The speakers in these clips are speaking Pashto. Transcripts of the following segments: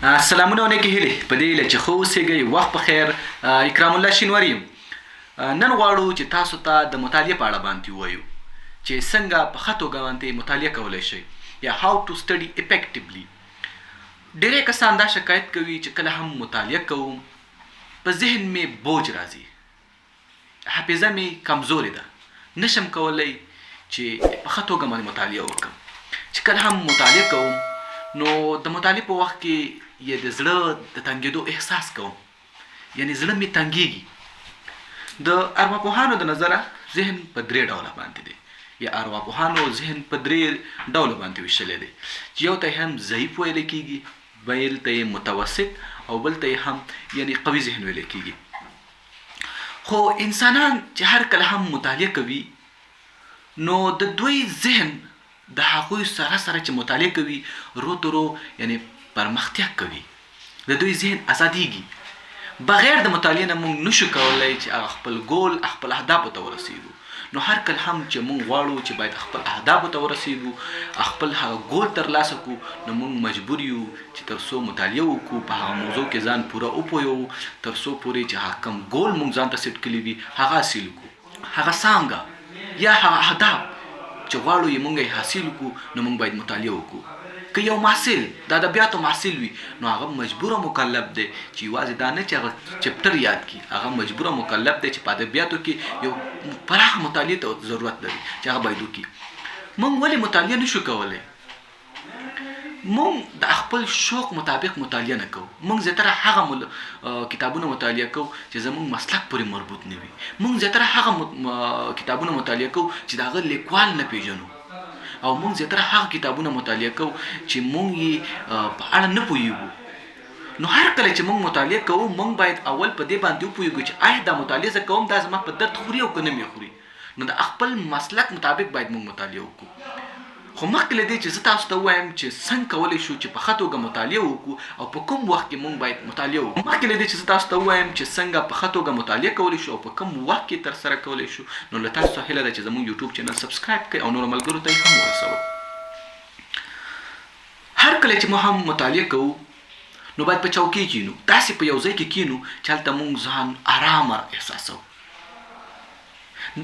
سلامونه ونکې هیلې په دې چې خو اوسېږئ وخت په خیر. اکرام الله شینواری یم. نن غواړو چې تاسو ته د مطالعې په اړه باندې ووایو چې څنګه په ښه توګه باندې مطالعه کولی شئ یا how to study effectively. ډېری کسان دا شکایت کوي چې کله هم مطالعه کوم په ذهن مې بوج راځي، حافظه مې کمزورې ده، نشم کولی چې په ښه توګه باندې مطالعه وکړم. چې کله هم مطالعه کوم نو د مطالعې په وخت کې یې د زړه د تنګېدو احساس کوم، یعنې زړه مې تنګېږي. د ارواپوهانو د نظره ذهن په درې ډوله باندې دی، یا ارواپوهانو ذهن په درې ډوله باندې ویشلی دی چې یو ته یې هم ضعیف ویلی کېږي، بل ته یې متوسط او بل ته یې هم یعنې قوي ذهن ویلی کېږي. خو انسانان چې هر کله هم مطالعه کوي نو د دوی ذهن د هغوی سره چې مطالعه کوي رو ترو یعنې پرمختیا کوي، د دوی ذهن ازادیږي. بغیر د مطالعې نه موږ نشو کولی چې هغه خپل ګول خپل اهدافو ته ورسېږو. نو هر کله هم چې موږ غواړو چې باید خپل اهدافو ته ورسېږو، خپل هغه ګول ترلاسه کړو، نو موږ مجبور یو چې تر څو مطالعه وکړو، په هغه موضوع کې ځان پوره وپوهوو، تر څو پورې چې هغه کوم ګول موږ ځان ته سیټ کړي وي هغه حاصل کړو. هغه څانګه یا هغه اهداف چې غواړو یې موږ یې حاصل کړو نو موږ باید مطالعه وکړو. که یو محصل د ادبیاتو محصل وي نو هغه مجبوره مکلف دی چې یوازې دا نه چې هغه چپټر یاد کړي، هغه مجبوره مکلف دی چې په ادبیاتو کې یو پراخه مطالعې ته ضرورت لري چې هغه باید وکړي. موږ ولې مطالعه نشو کولی؟ موږ د خپل شوق مطابق مطالعه نه کوو. موږ زیاتره هغه کتابونه مطالعه کوو چې زموږ مسلک پورې مربوط نه وي. موږ زیاتره هغه کتابونه مطالعه کوو چې د هغه لیکوال نه پیژنو، او موږ زیاتره هغه کتابونه مطالعه کوو چې موږ یې په اړه نه پوهیږو. نو هر کله چې موږ مطالعه کوو موږ باید اول په دې باندې وپوهیږو چې آیا دا مطالعه زه کوم دا زما په درد خوري او که نه مې خوري. نو د خپل مسلک مطابق باید موږ مطالعه وکړو. خو مخکې له دې چې زه تاسو ته ووایم چې څنګه کولی شو چې په ښه توګه مطالعه وکړو او په کوم وخت کې موږ باید مطالعه وکړو، مخکې له دې چې زه تاسو ته ووایم چې څنګه په ښه توګه مطالعه کولی شو او په کوم وخت کې ترسره کولی شو، نو له تاسو هیله ده چې زموږ یوټیوب چینل سبسکرایب کړئ او نورو ملګرو ته یې هم ورسوئ. هر کله چې موږ هم مطالعه کوو نو باید په چوکۍ کښېنو، داسې په یو ځای کې کښېنو چې هلته موږ ځان ارامه احساسوو.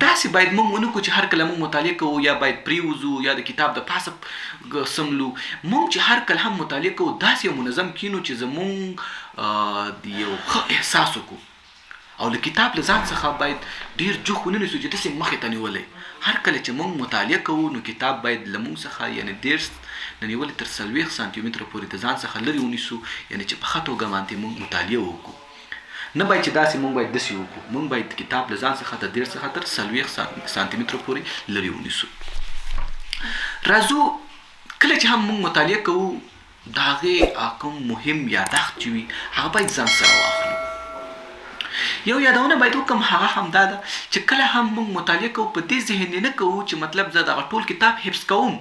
داسې باید موږ ونه کړو چې هر کله موږ مطالعه کوو یا باید پرېوځو یا د کتاب د پاسه سملو. موږ چې هر کله هم مطالعه کوو داسې یو منظم کښېنو چې زموږ د یو ښه احساس وکړو، او له کتاب له ځان څخه باید ډېر جوخ ونه نیسو چې داسې مخې ته نیولی. هر کله چې موږ مطالعه کوو نو کتاب باید له موږ څخه یعنې 10 نه نیولې تر 40 سانتي متره پورې د ځان څخه لرې ونیسو، یعنې چې په ښه توګه باندې موږ مطالعه وکړو. نه باید چې داسې موږ باید داسې وکړو، موږ باید کتاب له ځان څخه د 10 څخه تر 40 سانتي متره پورې لرې ونیسو. راځو کله چې هم موږ مطالعه کوو د هغې کوم مهم یادښت چې وي هغه باید ځان سره واخلو. یو یادونه باید وکړم، هغه همدا ده چې کله هم موږ مطالعه کوو په دې ذهن نه کوو چې مطلب زه دغه ټول کتاب حفظ کوم.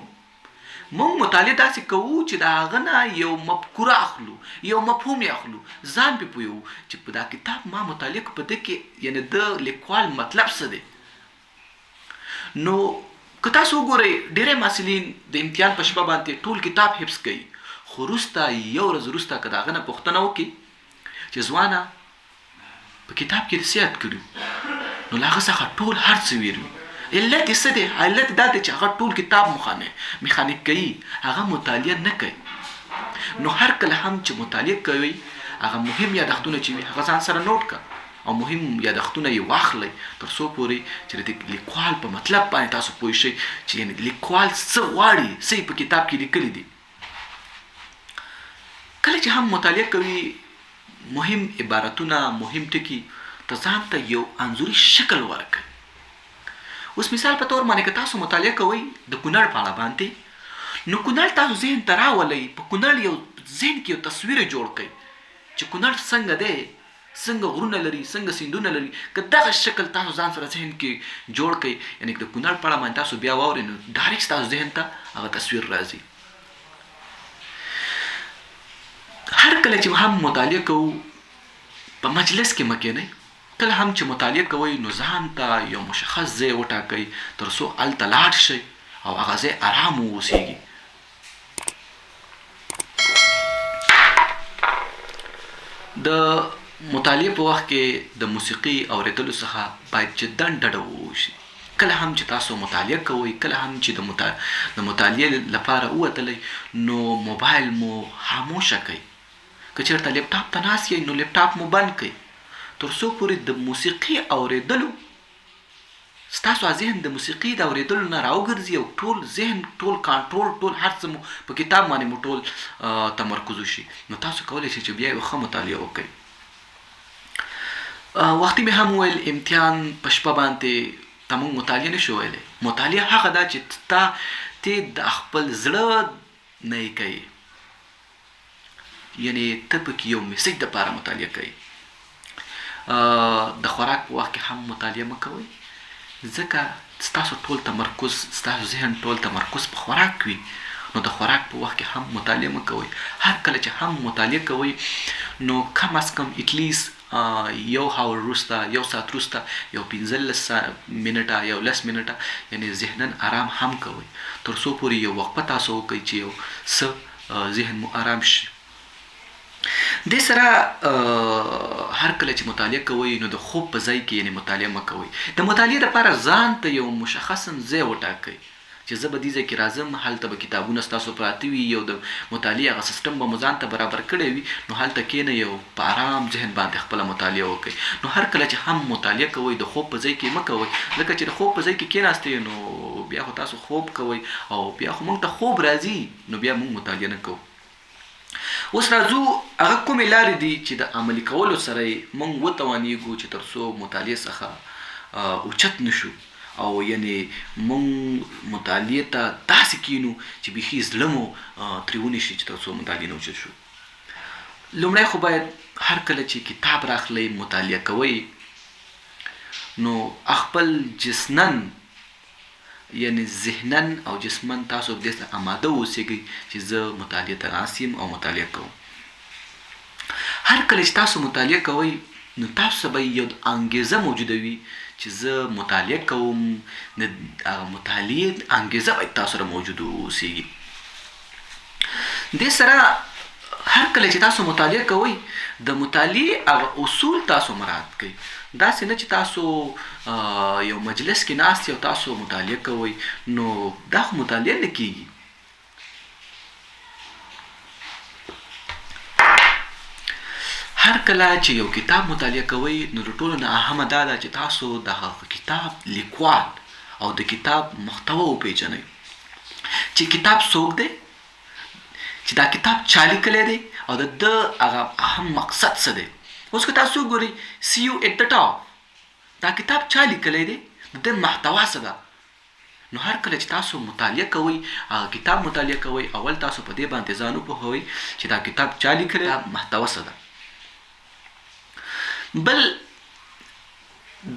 موږ مطالعه داسې کوو چې د هغه نه یو مفکوره اخلو، یو مفهوم یې اخلو، ځان پرې پوهوو چې په دا کتاب ما مطالعه کړو، په دې کې یعنې د لیکوال مطلب څه دی. نو که تاسو وګورئ ډېری محصلین د امتحان په شپه باندې ټول کتاب حفظ کوي، خو وروسته یو ورځ وروسته که د هغه نه پوښتنه وکړي چې ځوانه په کتاب کې څه یاد کړي، نو له هغه څخه ټول هر څه ویل وي. علت یې څه دی؟ علت دا دی چې هغه ټول کتاب میخانیک کوي، هغه مطالعه نه کوي. نو هر کله هم چې مطالعه کوي هغه مهم یادښتونه چې وي هغه ځان سره نوټ کړه او مهم یادښتونه یې واخلئ تر څو پورې چې د لیکوال په مطلب باندې تاسو پوه شئ چې یعنې لیکوال څه غواړي، څه یې په کتاب کې لیکلي دي. کله چې هم مطالعه کوي مهم عبارتونه، مهم ټکي ته ځان ته یو انځوري شکل ورکړئ. اوس مثال په طور باندې که تاسو مطالعه کوئ د کونړ په اړه باندې، نو کونړ تاسو ذهن ته راولئ، په کونړ یو ذهن کې یو تصویر جوړ کړئ چې کونړ څنګه دی، څنګه غرونه لري، څنګه سیندونه لري. که دغه شکل تاسو ځان سره ذهن کې جوړ کړئ، یعنې د کونړ په اړه باندې تاسو بیا واورئ نو ډایرکټ تاسو ذهن ته هغه تصویر راځي. هر کله چې هم مطالعه کوو په مجلس کې مه کښېنئ. کله هم چې مطالعه کوئ نو ځان ته یو مشخص ځای وټاکئ تر څو هلته لاړ شئ او هغه ځای ارام واوسېږي. د مطالعه په وخت کې د موسیقي اوریدلو څخه باید جدا ډډه وشي. کله هم چې تاسو مطالعه کوئ، کله هم چې د مطالعه لپاره ووتلی، نو موبایل مو خاموشه کړئ. که چېرته لیپټاپ ته ناست یئ نو لیپټاپ مو بند کړئ، تر څو پورې د موسیقي اوریدلو ستاسو ذهن د موسیقي د اوریدلو نه راوګرځي او ټول ذهن، ټول کنټرول، ټول هر څه مو په کتاب باندې مو ټول تمرکز وشي، نو تاسو کولی شئ چې بیا یو ښه مطالعه وکړئ. وختي مې هم وویل امتحان په شپه باندې ته موږ مطالعه نشو ویلی. مطالعه هغه ده چې ته د خپل زړه نه یې کوې، یعنې ته پکې یو میسج دپاره مطالعه کوې. د خوراک په وخت کې هم مطالعه مه کوئ، ځکه ستاسو ټول تمرکز، ستاسو ذهن ټول تمرکز په خوراک وي، نو د خوراک په وخت کې هم مطالعه مه کوئ. هر کله چې هم مطالعه کوئ نو کم از کم اتلیست یو هاور وروسته، یو ساعت وروسته، یو 15 منټه، یو 10 منټه، یعنې ذهنن آرام هم کوئ، تر څو پورې یو وقفه تاسو وکړئ چې یو څه ذهن مو آرام شي. دې سره هر کله چې مطالعه کوئ نو د خوب په ځای کې یعنې مطالعه مه کوئ. د مطالعې لپاره ځان ته یو مشخصا ځای وټاکئ چې زه به دې ځای کې راځم، هلته به کتابونه ستاسو پراته وي، یو د مطالعې هغه سیسټم به مو ځان ته برابر کړی وي، نو هلته کښېنئ یو په آرام ذهن باندې خپله مطالعه وکړئ. نو هر کله چې هم مطالعه کوئ د خوب په ځای کې مه کوئ، ځکه چې د خوب په ځای کې کښېناستئ نو بیا خو تاسو خوب کوئ او بیا خو موږ ته خوب راځي، نو بیا موږ مطالعه نه کوو. اوس راځو هغه کومې لارې دي چې د عملي کولو سره یې موږ وتوانیږو چې تر څو مطالعې څخه اوچت نشو، او یعنې موږ مطالعې ته داسې کینو چې بیخي زړه مو ترې ونیسي چې تر څو مطالعې نه اوچت شو. لومړی خو باید هر کله چې کتاب راخلئ مطالعه کوئ نو خپل جسنن یعنې ذهنن او جسمن تاسو دې ته اماده اوسېږئ چې زه مطالعې ته ناست یم او مطالعه کوم. هر کله چې تاسو مطالعه کوئ نو تاسو به یو انګیزه موجوده وي چې زه مطالعه کوم، د هغه مطالعې انګیزه باید تاسو سره موجوده اوسېږي. دې سره هر کله چې تاسو مطالعه کوئ د مطالعې هغه اصول تاسو مراعات کوئ. داسې نه چې تاسو یو مجلس کې ناست یو تاسو مطالعه کوئ، نو دا خو مطالعه نه کېږي. هر کله چې یو کتاب مطالعه کوئ نو د ټولو نه اهمه دا ده چې تاسو د هغه کتاب لیکوال او د کتاب محتوا وپېژنئ، چې کتاب څوک دی، چې دا کتاب چا لیکلی دی او د ده هغه اهم مقصد څه دی. اوس که تاسو وګورئ سی یو ایٹ د ټاپ، دا کتاب چا لیکلی دی، د ده محتوا څه ده. نو هر کله چې تاسو مطالعه کوئ، هغه کتاب مطالعه کوئ، اول تاسو په دې باندې ځان وپوهوئ چې دا کتاب چا لیکلی، دا محتوا څه ده. بل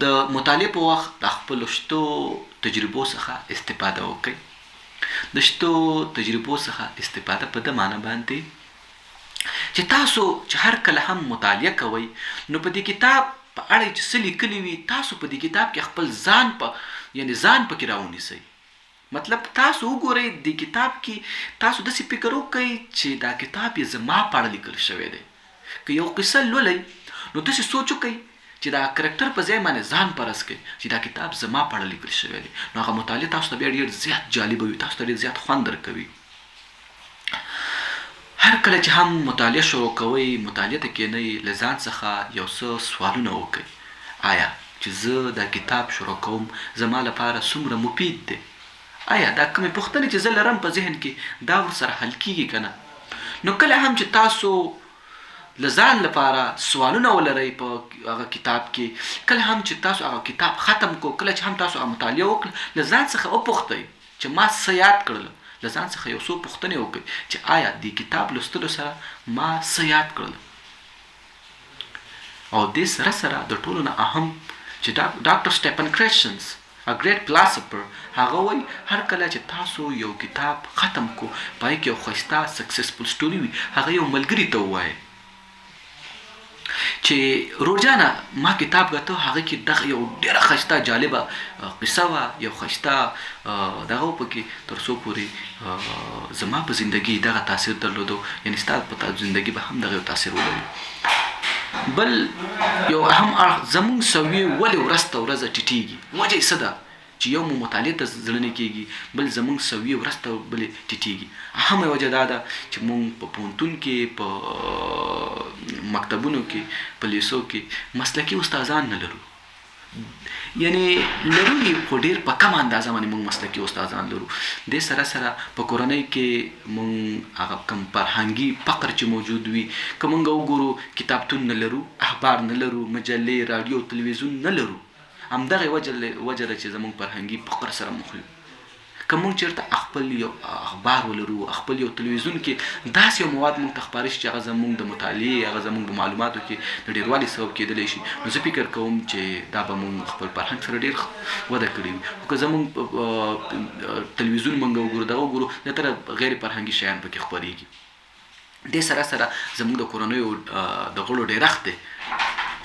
د مطالعې په وخت د خپلو شتو تجربو څخه استفاده وکړئ. د شتو تجربو څخه استفاده په دې معنی باندې چې تاسو چې هر کله هم مطالعه کوئ نو په دې کتاب په اړه چې څه لیکلي وي تاسو په دې کتاب کې خپل ځان یعنې ځان پکې راونیسئ. مطلب تاسو وګورئ د کتاب کې تاسو داسې فکر وکړئ چې دا کتاب یې زما په اړه لیکل شوی دی. که یو قصه لولئ نو داسې سوچ وکئ چې دا کرکټر په ځای باندې ځان فرض کړئ چې دا کتاب زما په اړه لیکل شوی دی، نو هغه مطالعه تاسو ته بیا ډېر زیات جالبه وي، تاسو ته ډېر زیات خوند درکوي. هر کله چې هم مطالعه شروع کوئ، مطالعه ته کښېنئ، له ځان څخه یو څه سوالونه وکړئ. آیا چې زه دا کتاب شروع کوم زما لپاره څومره مفید دی؟ آیا دا کومې پوښتنې چې زه لرم په ذهن کې دا ورسره حل کېږي که نه؟ نو کله هم چې تاسو له ځان لپاره سوالونه ولرئ په هغه کتاب کې، کله هم چې تاسو هغه کتاب ختم کو، کله چې هم تاسو هغه مطالعه وکړه، له ځان څخه وپوښتئ چې ما څه یاد کړل. له ځان څخه یو څو پوښتنې وکړئ چې آیا د کتاب لوستلو سره ما څه یاد کړل. او دې سره سره د ټولو نه اهم چې ډاکټر سټیفن کرسچنز a great philosopher هغه وایي هر کله چې تاسو یو کتاب ختم کو، پای کې یو ښایسته سکسسفل سټوري وي، هغه یو ملګري ته ووایئ چې روجانه ما کتاب غته، هغه کې دغه یو ډېره ښایسته جالبه قصه وه، یو ښایسته دغه پکې تر څو پورې زما په زندګي دغه تاثیر درلودو، یعنې ستا په زندګي به هم دغه یو تاثیر ولري. بل یو اهم اړخ زموږ سویې ولې ورځ ته ورځ ټیټېږي، وجه یې څه ده چې یو مو مطالعې ته زړه نه کېږي، بل زموږ سویې ورځ ته بلې ټیټېږي. اهمه وجه دا ده چې موږ په پوهنتون کې، په مکتبونو کې، په لیسو کې مسلکي استادان نه لرو. یعنی لرو یې خو ډېر په کم اندازه باندې موږ مسلکي استادان لرو. دې سره سره په کورنۍ کې موږ هغه کم فرهنګي فقر چې موجود وي، که موږ وګورو کتابتون نه لرو، اخبار نه لرو، مجلې، راډیو، تلویزیون نه لرو. همدغه وجه ده چې زموږ فرهنګي فقر سره مخ یو. که موږ چېرته خپل یو اخبار ولرو، خپل یو تلویزیون کې داسې یو مواد موږ ته خپاره شي چې هغه زموږ د مطالعې، هغه زموږ د معلوماتو کې د ډېروالي سبب کېدلی شي، نو زه فکر کوم چې دا به موږ خپل فرهنګ سره ډېر وده کړې وي. خو که زموږ تلویزیون موږ وګورو، دغه وګورو، زیاتره غیر فرهنګي شیان پکې خپرېږي. دې سره سره زموږ د کورنیو د غړو ډېرښت دی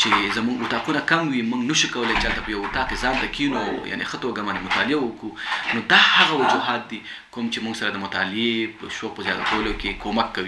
چې زموږ اطاقونه کم وي، موږ نشو کولی چې هلته په یو اطاق کې ځان ته کینو، یعنې ښه توګه باندې مطالعه وکړو. نو دا هغه وجوهات دي کوم چې موږ سره د مطالعې په شوق په زیاته کولو کې کومک کوي.